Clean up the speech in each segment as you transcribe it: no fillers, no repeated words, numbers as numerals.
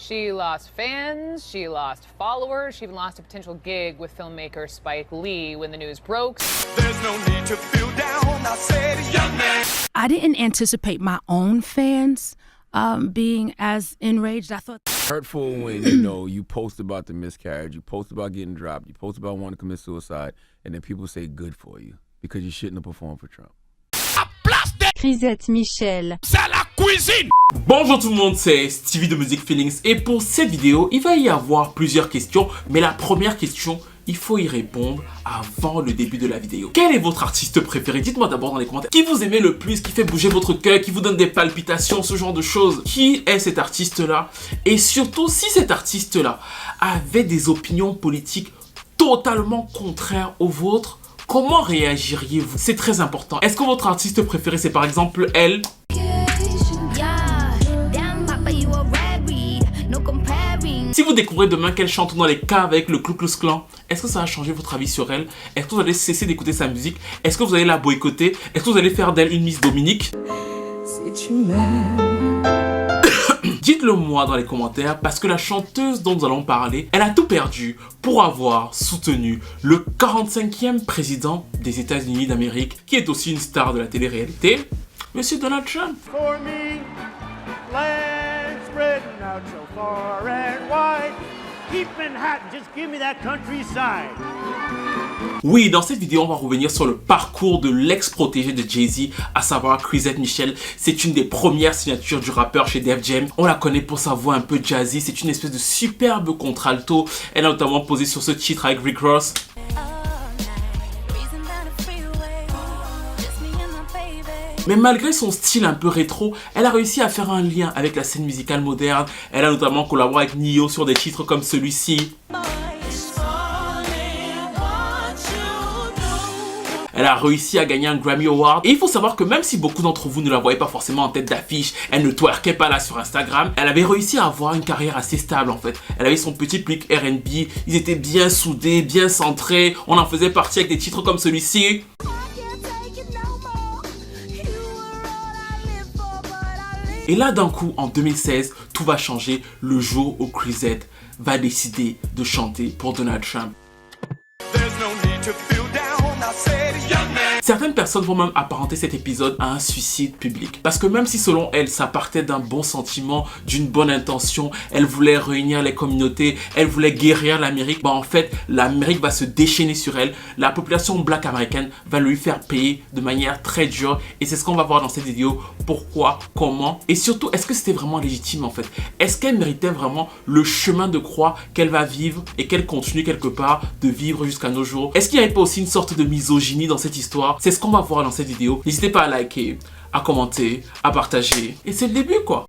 She lost fans, she lost followers, she even lost a potential gig with filmmaker Spike Lee when the news broke. There's no need to feel down, I said, young man. I didn't anticipate my own fans being as enraged. I thought hurtful when, you know, you post about the miscarriage, you post about getting dropped, you post about wanting to commit suicide, and then people say good for you because you shouldn't have performed for Trump. Chrisette Michel. C'est la cuisine. Bonjour tout le monde, c'est Stevie de Music Feelings et pour cette vidéo, il va y avoir plusieurs questions, mais la première question, il faut y répondre avant le début de la vidéo. Quel est votre artiste préféré? Dites-moi d'abord dans les commentaires. Qui vous aimez le plus, qui fait bouger votre cœur, qui vous donne des palpitations, ce genre de choses? Qui est cet artiste-là? Et surtout, si cet artiste-là avait des opinions politiques totalement contraires aux vôtres, comment réagiriez-vous? C'est très important. Est-ce que votre artiste préféré, c'est par exemple elle? Si vous découvrez demain qu'elle chante dans les caves avec le Ku Klux Klan, est-ce que ça va changer votre avis sur elle? Est-ce que vous allez cesser d'écouter sa musique? Est-ce que vous allez la boycotter? Est-ce que vous allez faire d'elle une Miss Dominique? Si tu m'aimes. Dites-le moi dans les commentaires parce que la chanteuse dont nous allons parler, elle a tout perdu pour avoir soutenu le 45e président des États-Unis d'Amérique, qui est aussi une star de la télé-réalité, Monsieur Donald Trump. For me, land spreading out so far and wide. Keep Manhattan, just give me that countryside. Oui, dans cette vidéo, on va revenir sur le parcours de l'ex-protégé de Jay-Z, à savoir Chrisette Michel. C'est une des premières signatures du rappeur chez Def Jam. On la connaît pour sa voix un peu jazzy. C'est une espèce de superbe contralto. Elle a notamment posé sur ce titre avec Rick Ross. Mais malgré son style un peu rétro, elle a réussi à faire un lien avec la scène musicale moderne. Elle a notamment collaboré avec Nio sur des titres comme celui-ci. Elle a réussi à gagner un Grammy Award. Et il faut savoir que même si beaucoup d'entre vous ne la voyaient pas forcément en tête d'affiche, elle ne twerkait pas là sur Instagram, elle avait réussi à avoir une carrière assez stable en fait. Elle avait son petit public R&B, ils étaient bien soudés, bien centrés. On en faisait partie avec des titres comme celui-ci. Et là d'un coup, en 2016, tout va changer le jour où Chrisette va décider de chanter pour Donald Trump. There's no need to feel down, I said, young man. Certaines personnes vont même apparenter cet épisode à un suicide public. Parce que même si selon elle, ça partait d'un bon sentiment, d'une bonne intention, elle voulait réunir les communautés, elle voulait guérir l'Amérique, bah en fait, l'Amérique va se déchaîner sur elle. La population black américaine va lui faire payer de manière très dure. Et c'est ce qu'on va voir dans cette vidéo. Pourquoi, comment et surtout, est-ce que c'était vraiment légitime en fait? Est-ce qu'elle méritait vraiment le chemin de croix qu'elle va vivre et qu'elle continue quelque part de vivre jusqu'à nos jours? Est-ce qu'il n'y avait pas aussi une sorte de misogynie dans cette histoire? C'est ce qu'on va voir dans cette vidéo. N'hésitez pas à liker, à commenter, à partager. Et c'est le début quoi.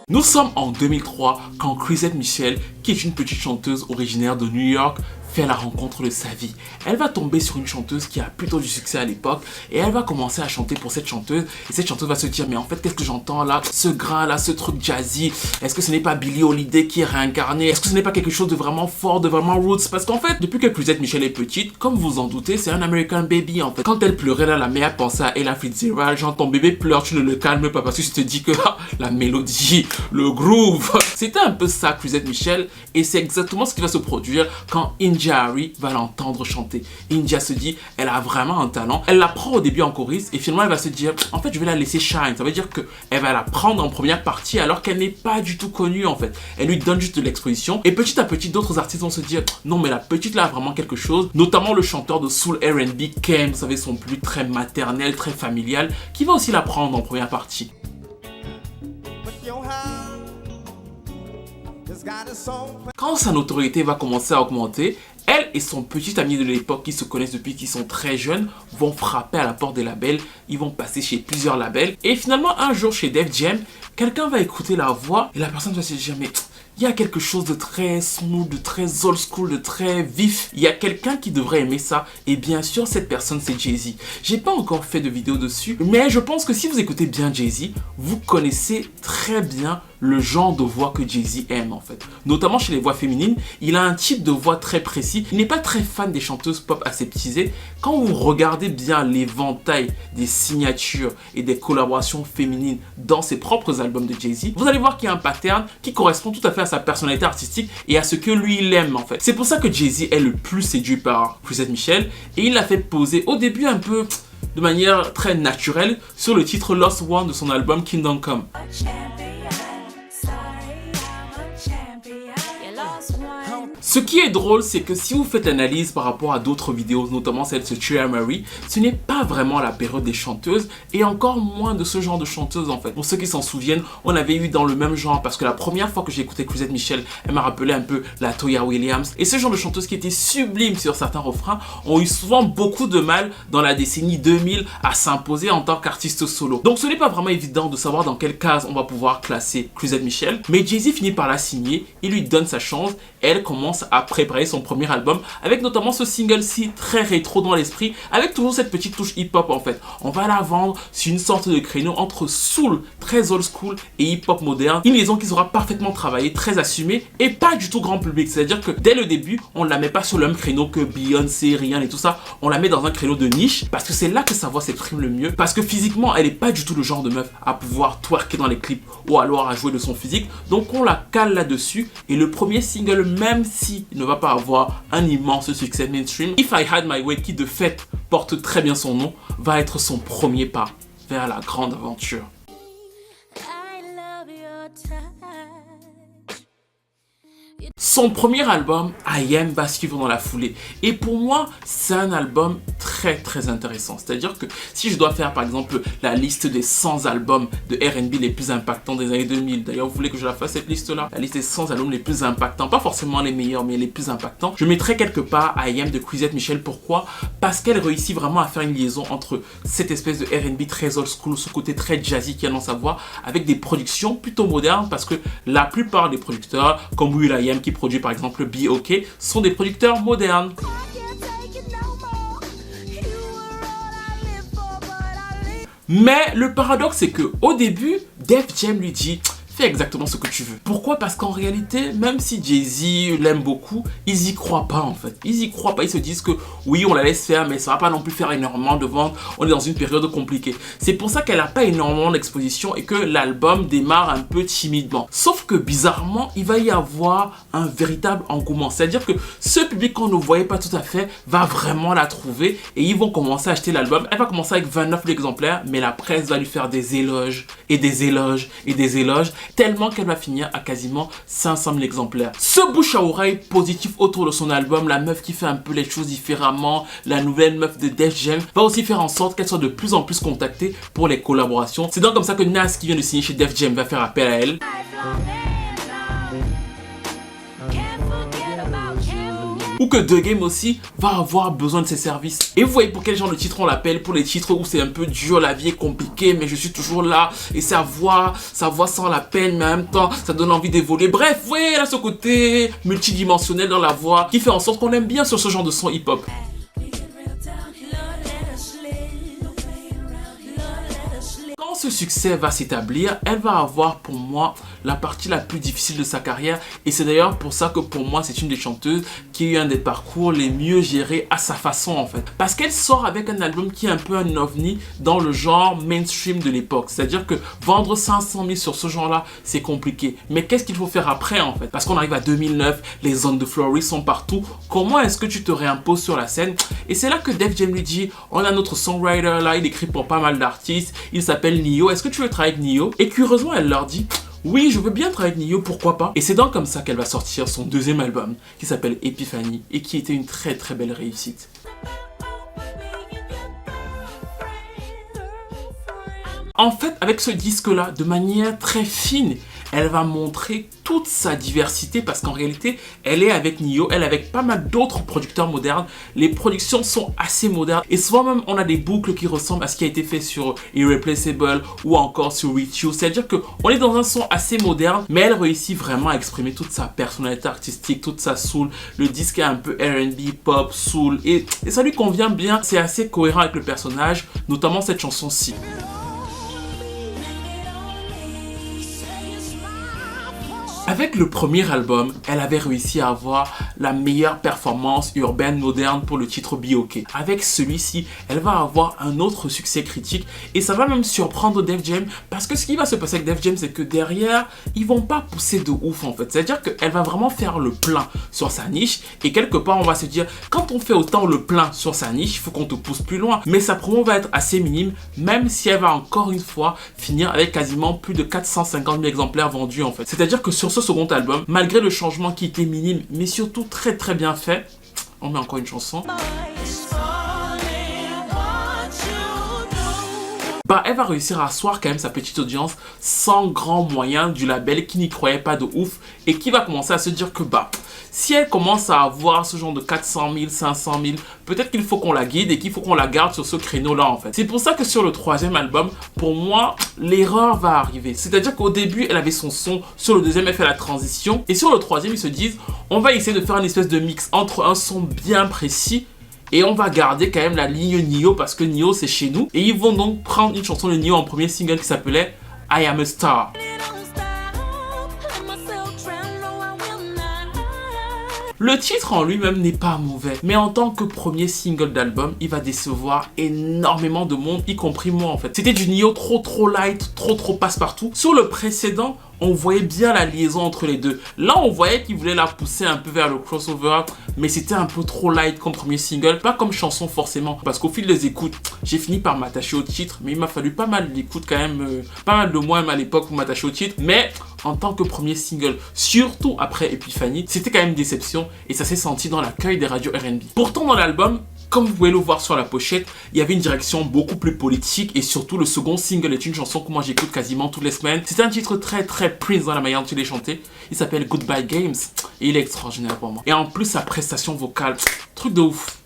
Nous sommes en 2003 quand Chrisette Michel, qui est une petite chanteuse originaire de New York, fait la rencontre de sa vie. Elle va tomber sur une chanteuse qui a plutôt du succès à l'époque et elle va commencer à chanter pour cette chanteuse et cette chanteuse va se dire mais en fait qu'est-ce que j'entends là, ce grain là, ce truc jazzy, est-ce que ce n'est pas Billie Holiday qui est réincarnée, est-ce que ce n'est pas quelque chose de vraiment fort, de vraiment roots? Parce qu'en fait depuis que Chrisette Michel est petite, comme vous en doutez, c'est un American baby en fait. Quand elle pleurait là, la mère pensait à Ella Fitzgerald, genre ton bébé pleure, tu ne le calmes pas parce que tu te dis que la mélodie, le groove, c'était un peu ça Chrisette Michel et c'est exactement ce qui va se produire quand India Arie va l'entendre chanter. India se dit, elle a vraiment un talent. Elle la prend au début en chorus et finalement elle va se dire, en fait je vais la laisser shine. Ça veut dire qu'elle va la prendre en première partie alors qu'elle n'est pas du tout connue en fait. Elle lui donne juste de l'exposition et petit à petit d'autres artistes vont se dire, non mais la petite là a vraiment quelque chose. Notamment le chanteur de soul R&B Kem, vous savez son public très maternel, très familial, qui va aussi la prendre en première partie. Quand sa notoriété va commencer à augmenter, elle et son petit ami de l'époque qui se connaissent depuis qu'ils sont très jeunes vont frapper à la porte des labels, ils vont passer chez plusieurs labels et finalement un jour chez Def Jam, quelqu'un va écouter la voix et la personne va se dire mais il y a quelque chose de très smooth, de très old school, de très vif. Il y a quelqu'un qui devrait aimer ça. Et bien sûr, cette personne, c'est Jay-Z. J'ai pas encore fait de vidéo dessus, mais je pense que si vous écoutez bien Jay-Z, vous connaissez très bien le genre de voix que Jay-Z aime en fait. Notamment chez les voix féminines, il a un type de voix très précis. Il n'est pas très fan des chanteuses pop aseptisées. Quand vous regardez bien l'éventail des signatures et des collaborations féminines dans ses propres albums de Jay-Z, vous allez voir qu'il y a un pattern qui correspond tout à fait à sa personnalité artistique et à ce que lui il aime en fait. C'est pour ça que Jay-Z est le plus séduit par Chrisette Michele et il l'a fait poser au début un peu de manière très naturelle sur le titre Lost One de son album Kingdom Come. Ce qui est drôle, c'est que si vous faites l'analyse par rapport à d'autres vidéos, notamment celle de Tia Murray, ce n'est pas vraiment la période des chanteuses et encore moins de ce genre de chanteuses en fait. Pour ceux qui s'en souviennent, on avait eu dans le même genre parce que la première fois que j'ai écouté Chrisette Michele, elle m'a rappelé un peu la Toya Williams et ce genre de chanteuses qui étaient sublimes sur certains refrains ont eu souvent beaucoup de mal dans la décennie 2000 à s'imposer en tant qu'artiste solo. Donc ce n'est pas vraiment évident de savoir dans quelle case on va pouvoir classer Chrisette Michele, mais Jay-Z finit par la signer, il lui donne sa chance et elle commence à préparer son premier album avec notamment ce single-ci très rétro dans l'esprit avec toujours cette petite touche hip-hop en fait. On va la vendre sur une sorte de créneau entre soul très old school et hip-hop moderne, une liaison qui sera parfaitement travaillée, très assumée et pas du tout grand public, c'est-à-dire que dès le début on ne la met pas sur le même créneau que Beyoncé, Rihanna et tout ça, on la met dans un créneau de niche parce que c'est là que sa voix s'exprime le mieux, parce que physiquement elle n'est pas du tout le genre de meuf à pouvoir twerker dans les clips ou alors à jouer de son physique, donc on la cale là-dessus et le premier single, même si il ne va pas avoir un immense succès mainstream, If I Had My Way, qui de fait porte très bien son nom, va être son premier pas vers la grande aventure. Son premier album, I Am, va suivre dans la foulée. Et pour moi, c'est un album très intéressant. C'est-à-dire que si je dois faire par exemple la liste des 100 albums de R&B les plus impactants des années 2000, d'ailleurs vous voulez que je la fasse cette liste-là, la liste des 100 albums les plus impactants, pas forcément les meilleurs mais les plus impactants, je mettrai quelque part I Am de Chrisette Michele. Pourquoi? Parce qu'elle réussit vraiment à faire une liaison entre cette espèce de R&B très old school, ce côté très jazzy qu'il y a dans sa voix, avec des productions plutôt modernes, parce que la plupart des producteurs, comme will.i.am qui produit par exemple Be OK, sont des producteurs modernes. Mais le paradoxe, c'est que au début, Def Jam lui dit fais exactement ce que tu veux. Pourquoi? Parce qu'en réalité, même si Jay-Z l'aime beaucoup, ils y croient pas en fait. Ils y croient pas, ils se disent que oui, on la laisse faire, mais ça va pas non plus faire énormément de ventes. On est dans une période compliquée. C'est pour ça qu'elle a pas énormément d'exposition et que l'album démarre un peu timidement. Sauf que bizarrement, il va y avoir un véritable engouement. C'est-à-dire que ce public qu'on ne voyait pas tout à fait va vraiment la trouver et ils vont commencer à acheter l'album. Elle va commencer avec 29 exemplaires, mais la presse va lui faire des éloges et des éloges et des éloges, tellement qu'elle va finir à quasiment 500 000 exemplaires. Ce bouche à oreille positif autour de son album, la meuf qui fait un peu les choses différemment, la nouvelle meuf de Def Jam, va aussi faire en sorte qu'elle soit de plus en plus contactée pour les collaborations. C'est donc comme ça que Nas, qui vient de signer chez Def Jam, va faire appel à elle. Ou que The Game aussi va avoir besoin de ses services. Et vous voyez pour quel genre de titre on l'appelle? Pour les titres où c'est un peu dur, la vie est compliquée, mais je suis toujours là. Et sa voix sans la peine, mais en même temps, ça donne envie d'évoluer. Bref, vous voyez là ce côté multidimensionnel dans la voix qui fait en sorte qu'on aime bien sur ce genre de son hip-hop. Quand ce succès va s'établir, elle va avoir pour moi la partie la plus difficile de sa carrière et c'est d'ailleurs pour ça que pour moi c'est une des chanteuses qui a eu un des parcours les mieux gérés à sa façon en fait. Parce qu'elle sort avec un album qui est un peu un ovni dans le genre mainstream de l'époque. C'est-à-dire que vendre 500 000 sur ce genre-là, c'est compliqué. Mais qu'est-ce qu'il faut faire après en fait? Parce qu'on arrive à 2009, les zones de Florida sont partout. Comment est-ce que tu te réimposes sur la scène? Et c'est là que Def Jam lui dit, on a notre songwriter là, il écrit pour pas mal d'artistes, il s'appelle Nio, est-ce que tu veux travailler avec Nio? Et curieusement elle leur dit, oui, je veux bien travailler avec Nio, pourquoi pas? Et c'est donc comme ça qu'elle va sortir son deuxième album qui s'appelle Epiphany et qui était une très belle réussite. En fait, avec ce disque-là, de manière très fine, elle va montrer toute sa diversité parce qu'en réalité, elle est avec Nio, elle est avec pas mal d'autres producteurs modernes. Les productions sont assez modernes et souvent même on a des boucles qui ressemblent à ce qui a été fait sur Irreplaceable ou encore sur With You. C'est-à-dire qu'on est dans un son assez moderne, mais elle réussit vraiment à exprimer toute sa personnalité artistique, toute sa soul. Le disque est un peu R&B, pop, soul et ça lui convient bien. C'est assez cohérent avec le personnage, notamment cette chanson-ci. Avec le premier album, elle avait réussi à avoir la meilleure performance urbaine moderne pour le titre Be OK. Avec celui-ci, elle va avoir un autre succès critique et ça va même surprendre Def Jam parce que ce qui va se passer avec Def Jam, c'est que derrière, ils vont pas pousser de ouf en fait. C'est-à-dire qu'elle va vraiment faire le plein sur sa niche et quelque part, on va se dire, quand on fait autant le plein sur sa niche, il faut qu'on te pousse plus loin. Mais sa promo va être assez minime, même si elle va encore une fois finir avec quasiment plus de 450 000 exemplaires vendus en fait. C'est-à-dire que sur ce second album, malgré le changement qui était minime, mais surtout très très bien fait, on met encore une chanson. Bah, elle va réussir à asseoir quand même sa petite audience sans grand moyen du label qui n'y croyait pas de ouf et qui va commencer à se dire que bah, si elle commence à avoir ce genre de 400 000, 500 000, peut-être qu'il faut qu'on la guide et qu'il faut qu'on la garde sur ce créneau-là en fait. C'est pour ça que sur le troisième album, pour moi, l'erreur va arriver. C'est-à-dire qu'au début, elle avait son son, sur le deuxième, elle fait la transition et sur le troisième, ils se disent, on va essayer de faire une espèce de mix entre un son bien précis et on va garder quand même la ligne Nio parce que Nio c'est chez nous. Et ils vont donc prendre une chanson de Nio en premier single qui s'appelait I Am a Star. Le titre en lui-même n'est pas mauvais, mais en tant que premier single d'album, il va décevoir énormément de monde, y compris moi en fait. C'était du Nio trop light, trop passe-partout. Sur le précédent, on voyait bien la liaison entre les deux. Là, on voyait qu'il voulait la pousser un peu vers le crossover, mais c'était un peu trop light comme premier single, pas comme chanson forcément, parce qu'au fil des écoutes, j'ai fini par m'attacher au titre, mais il m'a fallu pas mal d'écoutes quand même, pas mal de mois même à l'époque pour m'attacher au titre, mais en tant que premier single, surtout après Epiphany, c'était quand même une déception et ça s'est senti dans l'accueil des radios R&B. Pourtant, dans l'album, comme vous pouvez le voir sur la pochette, il y avait une direction beaucoup plus politique et surtout le second single est une chanson que moi j'écoute quasiment toutes les semaines. C'est un titre très Prince dans la manière dont il est chanté. Il s'appelle Goodbye Games et il est extraordinaire pour moi. Et en plus sa prestation vocale, truc de ouf.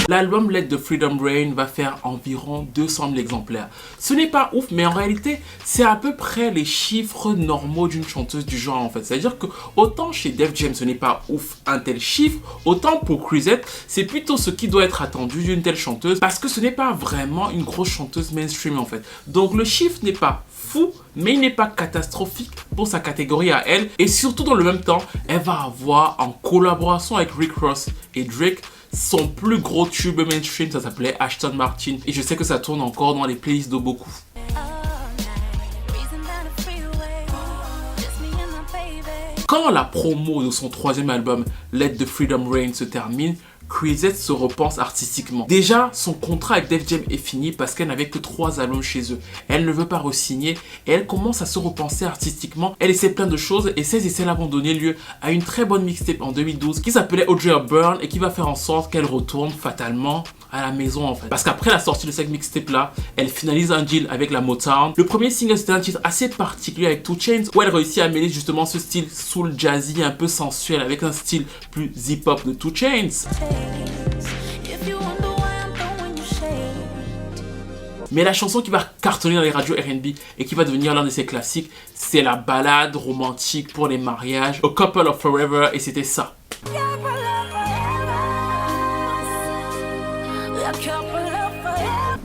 L'album Let the Freedom Reign va faire environ 200 000 exemplaires. Ce n'est pas ouf, mais en réalité, c'est à peu près les chiffres normaux d'une chanteuse du genre en fait. C'est-à-dire que autant chez Def Jam, ce n'est pas ouf un tel chiffre, autant pour Chrisette, c'est plutôt ce qui doit être attendu d'une telle chanteuse parce que ce n'est pas vraiment une grosse chanteuse mainstream en fait. Donc le chiffre n'est pas fou, mais il n'est pas catastrophique pour sa catégorie à elle. Et surtout dans le même temps, elle va avoir en collaboration avec Rick Ross et Drake son plus gros tube mainstream, ça s'appelait Ashton Martin. Et je sais que ça tourne encore dans les playlists de beaucoup. Quand la promo de son troisième album, Let the Freedom Reign, se termine, Chrisette se repense artistiquement. Déjà, son contrat avec Def Jam est fini parce qu'elle n'avait que 3 albums chez eux. Elle ne veut pas re-signer et elle commence à se repenser artistiquement. Elle essaie plein de choses et ces essais vont donner lieu à une très bonne mixtape en 2012 qui s'appelait Audrey Hepburn et qui va faire en sorte qu'elle retourne fatalement à la maison en fait. Parce qu'après la sortie de cette mixtape là, elle finalise un deal avec la Motown. Le premier single c'était un titre assez particulier avec 2 Chainz où elle réussit à mêler justement ce style soul jazzy un peu sensuel avec un style plus hip-hop de 2 Chainz. Mais la chanson qui va cartonner dans les radios R&B et qui va devenir l'un de ses classiques, c'est la ballade romantique pour les mariages, A Couple of Forever, et c'était ça.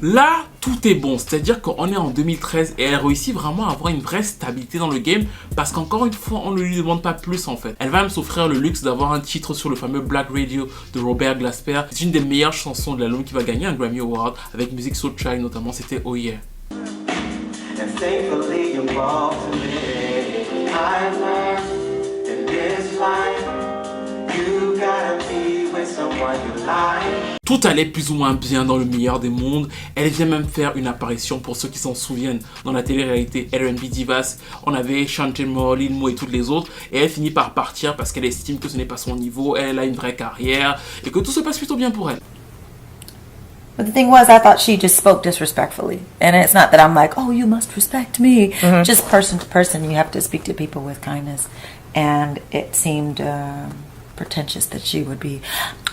Là, tout est bon, c'est-à-dire qu'on est en 2013 et elle réussit vraiment à avoir une vraie stabilité dans le game parce qu'encore une fois, on ne lui demande pas plus en fait. Elle va même s'offrir le luxe d'avoir un titre sur le fameux Black Radio de Robert Glasper. C'est une des meilleures chansons de l'album qui va gagner un Grammy Award avec Musiq Soulchild notamment, c'était Oh Yeah. Tout allait plus ou moins bien dans le meilleur des mondes. Elle vient même faire une apparition pour ceux qui s'en souviennent dans la télé-réalité R&B Divas. On avait Chantel Moore, Lil Mo et toutes les autres. Et elle finit par partir parce qu'elle estime que ce n'est pas son niveau. Elle a une vraie carrière et que tout se passe plutôt bien pour elle. But the thing was, I thought she just spoke disrespectfully. And it's not that I'm like, oh, you must respect me. Just person to person, you have to speak to people with kindness. And it seemed pretentious that she would be,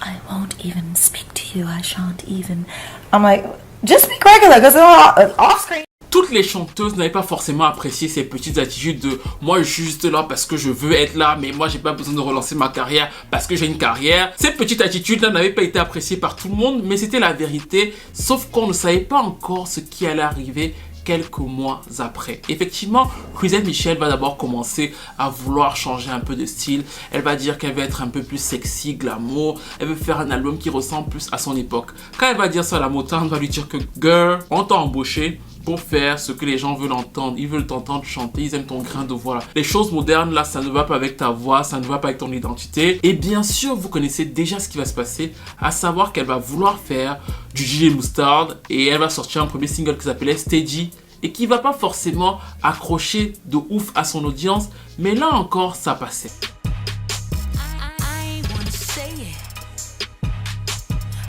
I won't even speak to you, I shan't even. I'm like, just speak regular, because it's off screen. Toutes les chanteuses n'avaient pas forcément apprécié ces petites attitudes de moi je suis juste là parce que je veux être là, mais moi j'ai pas besoin de relancer ma carrière parce que j'ai une carrière. Ces petites attitudes là n'avaient pas été appréciées par tout le monde, mais c'était la vérité, sauf qu'on ne savait pas encore ce qui allait arriver quelques mois après. Effectivement, Chrisette Michele va d'abord commencer à vouloir changer un peu de style. Elle va dire qu'elle veut être un peu plus sexy, glamour. Elle veut faire un album qui ressemble plus à son époque. Quand elle va dire ça, la Motown va lui dire que « Girl, on t'a embauché pour faire ce que les gens veulent entendre. Ils veulent t'entendre chanter, ils aiment ton grain de voix. Là. Les choses modernes, là, ça ne va pas avec ta voix, ça ne va pas avec ton identité. » Et bien sûr, vous connaissez déjà ce qui va se passer, à savoir qu'elle va vouloir faire du DJ Mustard et elle va sortir un premier single qui s'appelait Steady et qui va pas forcément accrocher de ouf à son audience, mais là encore, ça passait.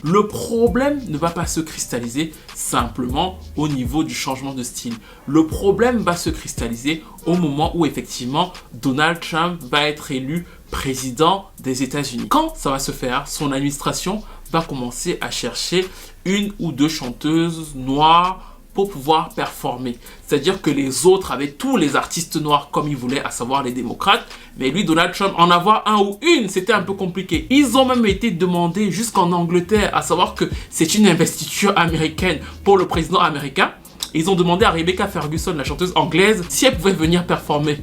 Le problème ne va pas se cristalliser simplement au niveau du changement de style. Le problème va se cristalliser au moment où effectivement Donald Trump va être élu président des États-Unis. Quand ça va se faire, son administration va commencer à chercher une ou deux chanteuses noires pour pouvoir performer. C'est-à-dire que les autres avaient tous les artistes noirs comme ils voulaient, à savoir les démocrates. Mais lui, Donald Trump, en avoir un ou une, c'était un peu compliqué. Ils ont même été demandés jusqu'en Angleterre, à savoir que c'est une investiture américaine pour le président américain. Ils ont demandé à Rebecca Ferguson, la chanteuse anglaise, si elle pouvait venir performer.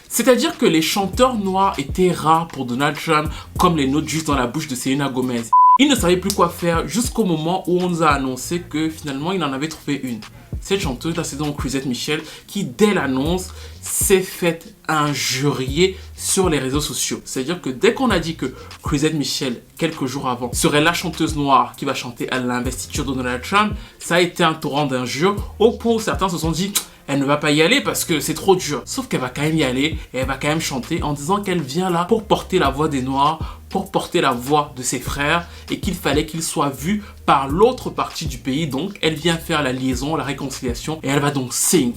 C'est-à-dire que les chanteurs noirs étaient rares pour Donald Trump, comme les notes juste dans la bouche de Selena Gomez. Il ne savait plus quoi faire jusqu'au moment où on nous a annoncé que finalement il en avait trouvé une. Cette chanteuse, là, c'est donc Chrisette Michele qui, dès l'annonce, s'est faite injurier sur les réseaux sociaux. C'est-à-dire que dès qu'on a dit que Chrisette Michele, quelques jours avant, serait la chanteuse noire qui va chanter à l'investiture de Donald Trump, ça a été un torrent d'injures au point où certains se sont dit « elle ne va pas y aller parce que c'est trop dur ». Sauf qu'elle va quand même y aller et elle va quand même chanter en disant qu'elle vient là pour porter la voix des Noirs, pour porter la voix de ses frères et qu'il fallait qu'il soit vu par l'autre partie du pays. Donc, elle vient faire la liaison, la réconciliation et elle va donc sing.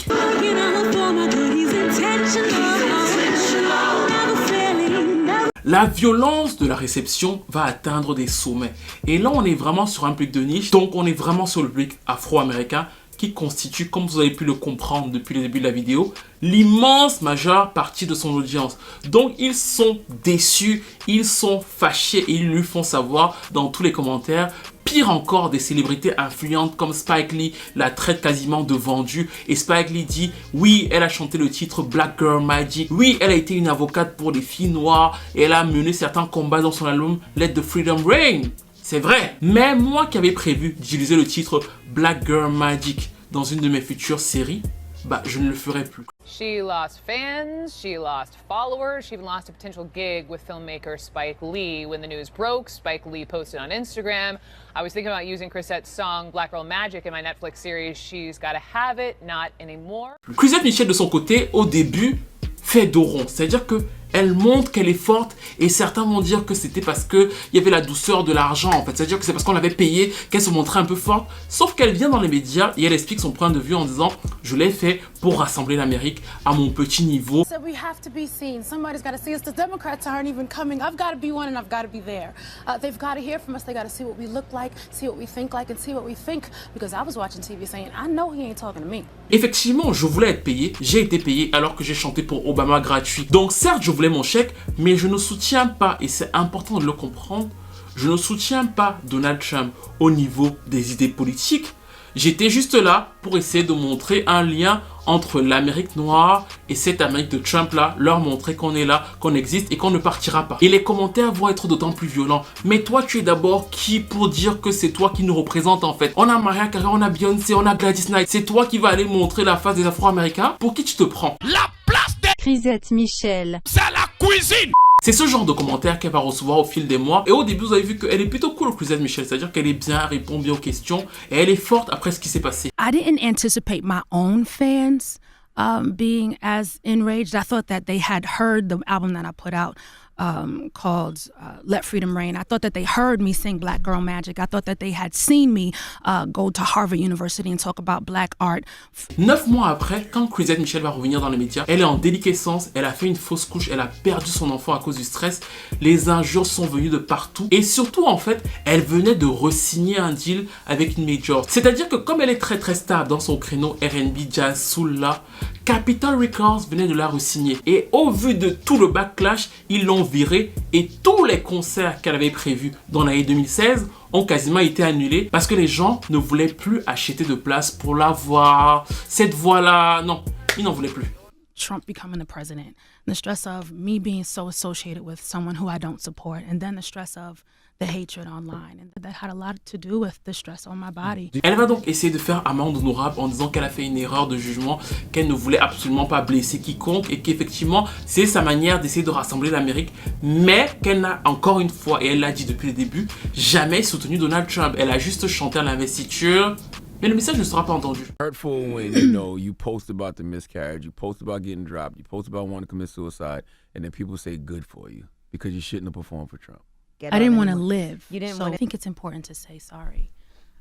La violence de la réception va atteindre des sommets. Et là, on est vraiment sur un public de niche. Donc, on est vraiment sur le public afro-américain qui constitue, comme vous avez pu le comprendre depuis le début de la vidéo, l'immense majeure partie de son audience. Donc, ils sont déçus, ils sont fâchés et ils lui font savoir dans tous les commentaires. Pire encore, des célébrités influentes comme Spike Lee la traite quasiment de vendue. Et Spike Lee dit, oui, elle a chanté le titre Black Girl Magic. Oui, elle a été une avocate pour les filles noires et elle a mené certains combats dans son album Let the Freedom Reign. C'est vrai. Mais moi qui avais prévu d'utiliser le titre Black Girl Magic dans une de mes futures séries, bah je ne le ferai plus. She lost fans, she lost followers, she even lost a potential gig with filmmaker Spike Lee. When the news broke, Spike Lee posted on Instagram, I was thinking about using Chrisette's song Black Girl Magic in my Netflix series She's Gotta Have It, Not Anymore. Chrisette Michele de son côté, au début, fait dos rond. C'est-à-dire que elle montre qu'elle est forte et certains vont dire que c'était parce qu'il y avait la douceur de l'argent en fait. C'est-à-dire que c'est parce qu'on l'avait payée qu'elle se montrait un peu forte. Sauf qu'elle vient dans les médias et elle explique son point de vue en disant « Je l'ai fait pour rassembler l'Amérique à mon petit niveau. » So we have to be seen. Somebody's got to see us. The Democrats aren't even coming. I've got to be one and I've got to be there. They've got to hear from us. They got to see what we look like, see what we think like, and see what we think. Because I was watching TV saying, I know he ain't talking to me. Effectivement, je voulais être payé. J'ai été payé alors que j'ai chanté pour Obama gratuit. Donc certes, je voulais mon chèque, mais je ne soutiens pas, et c'est important de le comprendre, je ne soutiens pas Donald Trump au niveau des idées politiques. J'étais juste là pour essayer de montrer un lien entre l'Amérique noire et cette Amérique de Trump-là, leur montrer qu'on est là, qu'on existe et qu'on ne partira pas. Et les commentaires vont être d'autant plus violents. Mais toi, tu es d'abord qui pour dire que c'est toi qui nous représente en fait? On a Mariah Carey, on a Beyoncé, on a Gladys Knight. C'est toi qui vas aller montrer la face des Afro-Américains? Pour qui tu te prends? La place des... Chrisette Michele. C'est la cuisine. C'est ce genre de commentaires qu'elle va recevoir au fil des mois. Et au début, vous avez vu qu'elle est plutôt cool, Chrisette Michele. C'est-à-dire qu'elle est bien, elle répond bien aux questions. Et elle est forte après ce qui s'est passé. I didn't anticipate my own fans being as enraged. I thought that they had heard the album that I put out called Let Freedom Reign. I thought that they heard me sing Black Girl Magic. I thought that they had seen me go to Harvard University and talk about black art. 9 mois après, quand Chrisette Michele va revenir dans les médias, elle est en déliquescence, elle a fait une fausse couche, elle a perdu son enfant à cause du stress. Les injures sont venues de partout. Et surtout, en fait, elle venait de re-signer un deal avec une major. C'est-à-dire que comme elle est très très stable dans son créneau R&B, jazz, soul là, Capitol Records venait de la re-signer. Et au vu de tout le backlash, ils l'ont virée et tous les concerts qu'elle avait prévus dans l'année 2016 ont quasiment été annulés parce que les gens ne voulaient plus acheter de place pour la voir. Cette voix-là, non, ils n'en voulaient plus. Trump becoming the president, the stress of me being so associated with someone who I don't support, and then the stress of the hatred online, and that had a lot to do with the stress on my body. Elle va donc essayer de faire amende honorable en disant qu'elle a fait une erreur de jugement, qu'elle ne voulait absolument pas blesser quiconque et qu'effectivement c'est sa manière d'essayer de rassembler l'Amérique, mais qu'elle n'a encore une fois, et elle l'a dit depuis le début, jamais soutenu Donald Trump. Elle a juste chanté à l'investiture. Mais le message ne sera pas entendu. Hurtful when, you know, you post about the miscarriage, you post about getting dropped, you post about wanting to commit suicide, and then people say good for you because you shouldn't have performed for Trump. I didn't want to live. You didn't so want I think it's important to say sorry.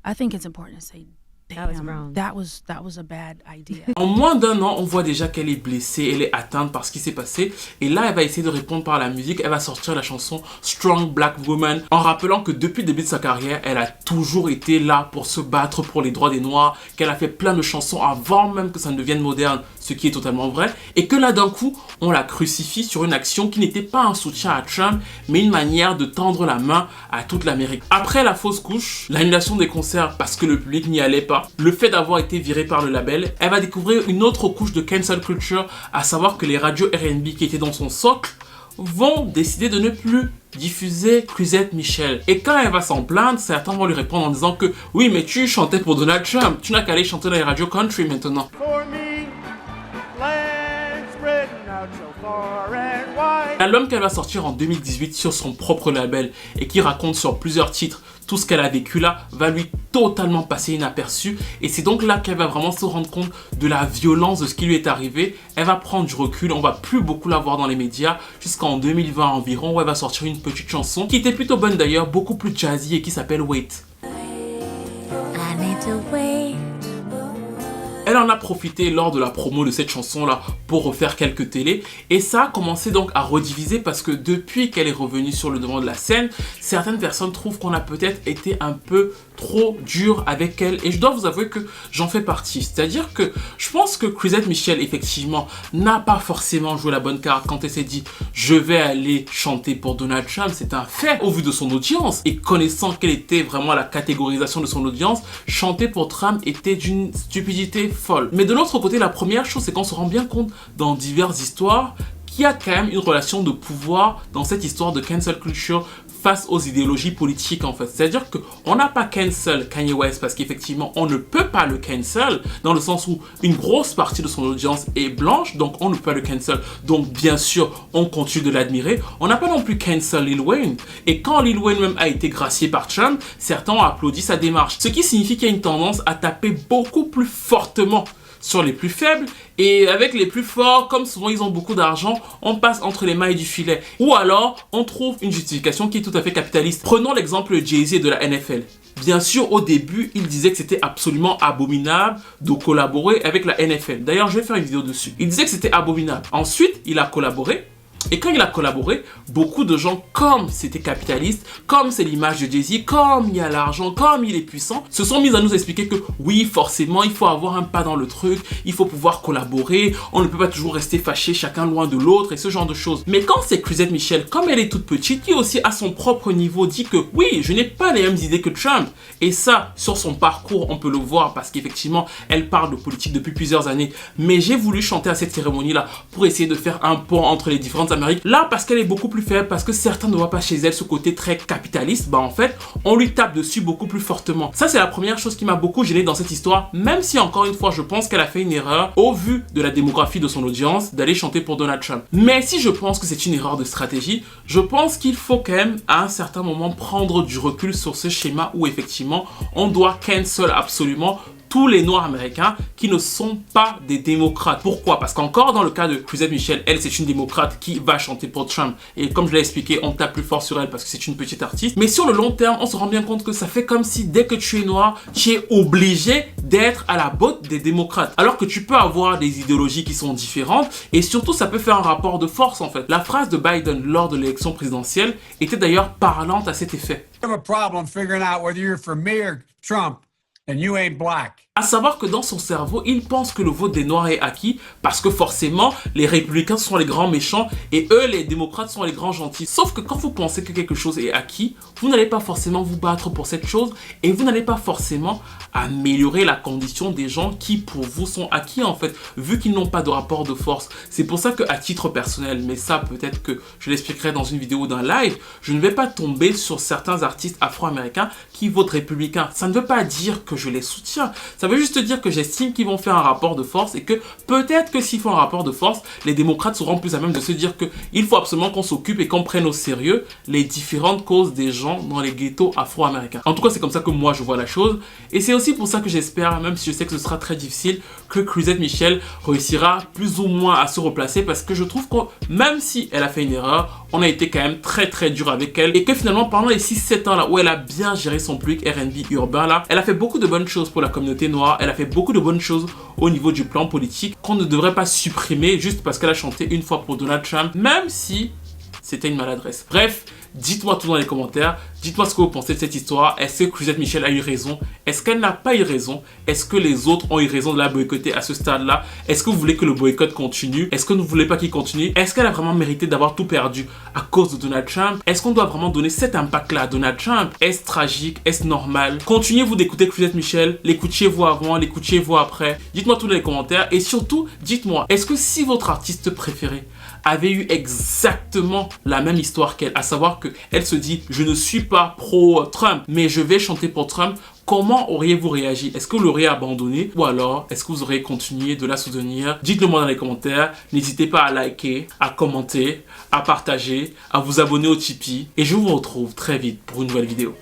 I think it's important to say, damn, that was a bad idea. En moins d'un an, on voit déjà qu'elle est blessée, elle est atteinte par ce qui s'est passé. Et là, elle va essayer de répondre par la musique. Elle va sortir la chanson Strong Black Woman en rappelant que depuis le début de sa carrière, elle a toujours été là pour se battre pour les droits des Noirs, qu'elle a fait plein de chansons avant même que ça ne devienne moderne, ce qui est totalement vrai. Et que là, d'un coup, on la crucifie sur une action qui n'était pas un soutien à Trump, mais une manière de tendre la main à toute l'Amérique. Après la fausse couche, l'annulation des concerts parce que le public n'y allait pas, le fait d'avoir été virée par le label, elle va découvrir une autre couche de cancel culture, à savoir que les radios R&B qui étaient dans son socle vont décider de ne plus diffuser Chrisette Michele. Et quand elle va s'en plaindre, certains vont lui répondre en disant que oui, mais tu chantais pour Donald Trump, tu n'as qu'à aller chanter dans les radios country maintenant. For me, land spreading out so far and wide. L'album qu'elle va sortir en 2018 sur son propre label et qui raconte sur plusieurs titres tout ce qu'elle a vécu là va lui totalement passer inaperçu et c'est donc là qu'elle va vraiment se rendre compte de la violence de ce qui lui est arrivé. Elle va prendre du recul, on va plus beaucoup la voir dans les médias jusqu'en 2020 environ où elle va sortir une petite chanson qui était plutôt bonne d'ailleurs, beaucoup plus jazzy et qui s'appelle Wait. I need to wait. Elle en a profité lors de la promo de cette chanson-là pour refaire quelques télés. Et ça a commencé donc à rediviser parce que depuis qu'elle est revenue sur le devant de la scène, certaines personnes trouvent qu'on a peut-être été un peu trop dur avec elle. Et je dois vous avouer que j'en fais partie. C'est-à-dire que je pense que Chrisette Michele, effectivement, n'a pas forcément joué la bonne carte quand elle s'est dit « Je vais aller chanter pour Donald Trump ». C'est un fait au vu de son audience. Et connaissant quelle était vraiment la catégorisation de son audience, chanter pour Trump était d'une stupidité folle. Mais de l'autre côté, la première chose, c'est qu'on se rend bien compte dans diverses histoires qu'il y a quand même une relation de pouvoir dans cette histoire de cancel culture face aux idéologies politiques en fait. C'est-à-dire qu'on n'a pas cancel Kanye West parce qu'effectivement on ne peut pas le cancel dans le sens où une grosse partie de son audience est blanche, donc on ne peut pas le cancel. Donc bien sûr on continue de l'admirer. On n'a pas non plus cancel Lil Wayne. Et quand Lil Wayne même a été gracié par Trump, certains ont applaudi sa démarche. Ce qui signifie qu'il y a une tendance à taper beaucoup plus fortement sur les plus faibles et avec les plus forts, comme souvent ils ont beaucoup d'argent, on passe entre les mailles du filet. Ou alors, on trouve une justification qui est tout à fait capitaliste. Prenons l'exemple de Jay-Z et de la NFL. Bien sûr, au début, il disait que c'était absolument abominable de collaborer avec la NFL. D'ailleurs, je vais faire une vidéo dessus. Il disait que c'était abominable. Ensuite, il a collaboré. Et quand il a collaboré, beaucoup de gens, comme c'était capitaliste, comme c'est l'image de Jay-Z, comme il y a l'argent, comme il est puissant, se sont mis à nous expliquer que oui, forcément, il faut avoir un pas dans le truc, il faut pouvoir collaborer, on ne peut pas toujours rester fâché chacun loin de l'autre et ce genre de choses. Mais quand c'est Chrisette Michele, comme elle est toute petite, qui aussi à son propre niveau dit que oui, je n'ai pas les mêmes idées que Trump. Et ça, sur son parcours, on peut le voir parce qu'effectivement, elle parle de politique depuis plusieurs années. Mais j'ai voulu chanter à cette cérémonie-là pour essayer de faire un pont entre les différentes Amérique. Là, parce qu'elle est beaucoup plus faible, parce que certains ne voient pas chez elle ce côté très capitaliste, bah en fait, on lui tape dessus beaucoup plus fortement. Ça, c'est la première chose qui m'a beaucoup gêné dans cette histoire, même si encore une fois, je pense qu'elle a fait une erreur au vu de la démographie de son audience d'aller chanter pour Donald Trump. Mais si je pense que c'est une erreur de stratégie, je pense qu'il faut quand même à un certain moment prendre du recul sur ce schéma où effectivement, on doit cancel absolument tous les Noirs américains qui ne sont pas des démocrates. Pourquoi? Parce qu'encore dans le cas de Chrisette Michele, elle c'est une démocrate qui va chanter pour Trump. Et comme je l'ai expliqué, on tape plus fort sur elle parce que c'est une petite artiste. Mais sur le long terme, on se rend bien compte que ça fait comme si dès que tu es noir, tu es obligé d'être à la botte des démocrates. Alors que tu peux avoir des idéologies qui sont différentes et surtout ça peut faire un rapport de force en fait. La phrase de Biden lors de l'élection présidentielle était d'ailleurs parlante à cet effet. I have a problem figuring out whether you're for me or Trump and you ain't black. À savoir que dans son cerveau, il pense que le vote des Noirs est acquis parce que forcément, les républicains sont les grands méchants et eux, les démocrates, sont les grands gentils. Sauf que quand vous pensez que quelque chose est acquis, vous n'allez pas forcément vous battre pour cette chose et vous n'allez pas forcément améliorer la condition des gens qui, pour vous, sont acquis en fait, vu qu'ils n'ont pas de rapport de force. C'est pour ça qu'à titre personnel, mais ça peut-être que je l'expliquerai dans une vidéo ou d'un live, je ne vais pas tomber sur certains artistes afro-américains qui votent républicains. Ça ne veut pas dire que je les soutiens. Ça veut juste dire que j'estime qu'ils vont faire un rapport de force et que peut-être que s'ils font un rapport de force, les démocrates seront plus à même de se dire qu'il faut absolument qu'on s'occupe et qu'on prenne au sérieux les différentes causes des gens dans les ghettos afro-américains. En tout cas, c'est comme ça que moi je vois la chose. Et c'est aussi pour ça que j'espère, même si je sais que ce sera très difficile, que Chrisette Michele réussira plus ou moins à se replacer parce que je trouve que même si elle a fait une erreur, on a été quand même très dur avec elle et que finalement pendant les 6-7 ans là où elle a bien géré son public R&B urbain là, elle a fait beaucoup de bonnes choses pour la communauté noire, elle a fait beaucoup de bonnes choses au niveau du plan politique qu'on ne devrait pas supprimer juste parce qu'elle a chanté une fois pour Donald Trump, même si c'était une maladresse. Bref, dites-moi tout dans les commentaires, dites-moi ce que vous pensez de cette histoire. Est-ce que Chrisette Michele a eu raison? Est-ce qu'elle n'a pas eu raison? Est-ce que les autres ont eu raison de la boycotter à ce stade-là? Est-ce que vous voulez que le boycott continue? Est-ce que vous ne voulez pas qu'il continue? Est-ce qu'elle a vraiment mérité d'avoir tout perdu à cause de Donald Trump? Est-ce qu'on doit vraiment donner cet impact-là à Donald Trump? Est-ce tragique? Est-ce normal? Continuez-vous d'écouter Chrisette Michele, l'écoutiez-vous avant, l'écoutiez-vous après? Dites-moi tout dans les commentaires et surtout, dites-moi, est-ce que si votre artiste préféré avait eu exactement la même histoire qu'elle, à savoir qu'elle se dit « Je ne suis pas pro-Trump, mais je vais chanter pour Trump », comment auriez-vous réagi? Est-ce que vous l'auriez abandonné ou alors est-ce que vous auriez continué de la soutenir? Dites-le moi dans les commentaires. N'hésitez pas à liker, à commenter, à partager, à vous abonner au Tipeee. Et je vous retrouve très vite pour une nouvelle vidéo.